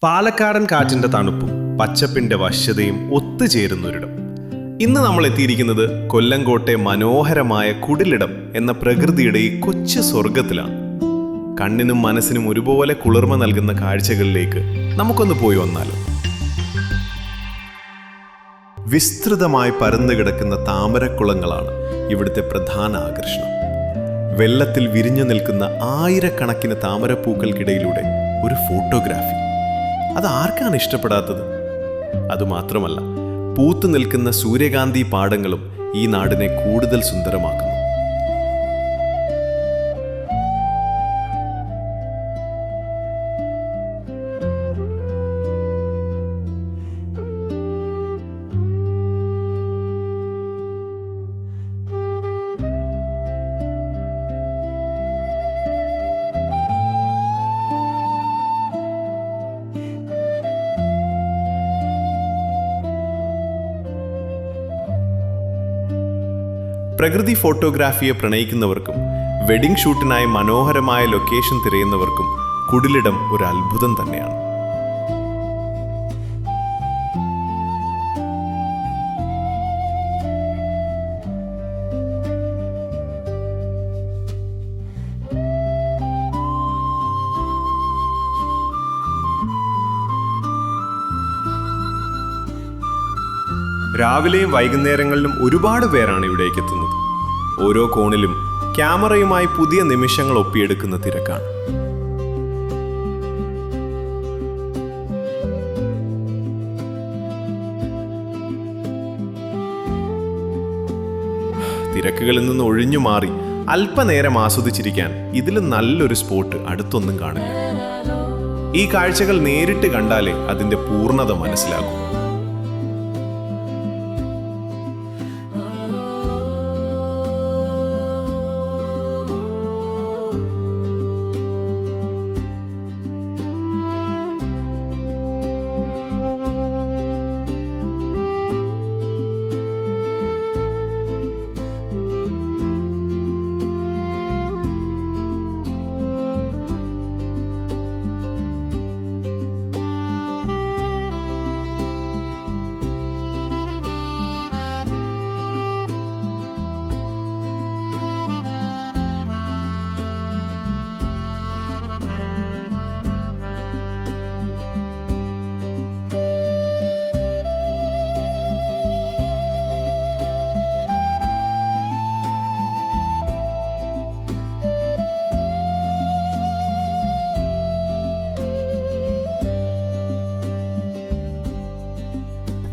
പാലക്കാടൻ കാറ്റിന്റെ തണുപ്പും പച്ചപ്പിന്റെ വശ്യതയും ഒത്തുചേരുന്നൊരിടം. ഇന്ന് നമ്മൾ എത്തിയിരിക്കുന്നത് കൊല്ലങ്കോട്ടെ മനോഹരമായ കുടിലിടം എന്ന പ്രകൃതിയുടെ ഈ കൊച്ചു സ്വർഗത്തിലാണ്. കണ്ണിനും മനസ്സിനും ഒരുപോലെ കുളിർമ നൽകുന്ന കാഴ്ചകളിലേക്ക് നമുക്കൊന്ന് പോയി വന്നാലോ. വിസ്തൃതമായി പരന്നു കിടക്കുന്ന താമരക്കുളങ്ങളാണ് ഇവിടുത്തെ പ്രധാന ആകർഷണം. വെള്ളത്തിൽ വിരിഞ്ഞു നിൽക്കുന്ന ആയിരക്കണക്കിന് താമരപ്പൂക്കൾക്കിടയിലൂടെ ഒരു ഫോട്ടോഗ്രാഫി, അത് ആർക്കാണ് ഇഷ്ടപ്പെടാത്തത്? അതുമാത്രമല്ല, പൂത്തു നിൽക്കുന്ന സൂര്യകാന്തി പാടങ്ങളും ഈ നാടിനെ കൂടുതൽ സുന്ദരമാക്കുന്നു. പ്രകൃതി ഫോട്ടോഗ്രാഫിയെ പ്രണയിക്കുന്നവർക്കും വെഡിംഗ് ഷൂട്ടിനായി മനോഹരമായ ലൊക്കേഷൻ തിരയുന്നവർക്കും കുടിലിടം ഒരു അത്ഭുതം തന്നെയാണ്. രാവിലെയും വൈകുന്നേരങ്ങളിലും ഒരുപാട് പേരാണ് ഇവിടേക്ക് എത്തുന്നത്. ഓരോ കോണിലും ക്യാമറയുമായി പുതിയ നിമിഷങ്ങൾ ഒപ്പിയെടുക്കുന്ന തിരക്കാണ്. തിരക്കുകളിൽ നിന്ന് ഒഴിഞ്ഞു മാറി അല്പനേരം ആസ്വദിച്ചിരിക്കാൻ ഇതിലും നല്ലൊരു സ്പോട്ട് അടുത്തൊന്നും കാണില്ല. ഈ കാഴ്ചകൾ നേരിട്ട് കണ്ടാലേ അതിൻ്റെ പൂർണ്ണത മനസ്സിലാകൂ.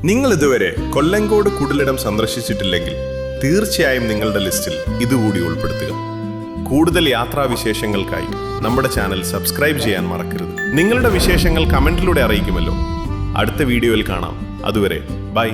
നിങ്ങൾ ഇതുവരെ കൊല്ലങ്കോട് കുടിലിടം സന്ദർശിച്ചിട്ടില്ലെങ്കിൽ തീർച്ചയായും നിങ്ങളുടെ ലിസ്റ്റിൽ ഇതുകൂടി ഉൾപ്പെടുത്തുക. കൂടുതൽ യാത്രാവിശേഷങ്ങൾക്കായി നമ്മുടെ ചാനൽ സബ്സ്ക്രൈബ് ചെയ്യാൻ മറക്കരുത്. നിങ്ങളുടെ വിശേഷങ്ങൾ കമന്റിലൂടെ അറിയിക്കുമല്ലോ. അടുത്ത വീഡിയോയിൽ കാണാം. അതുവരെ ബൈ.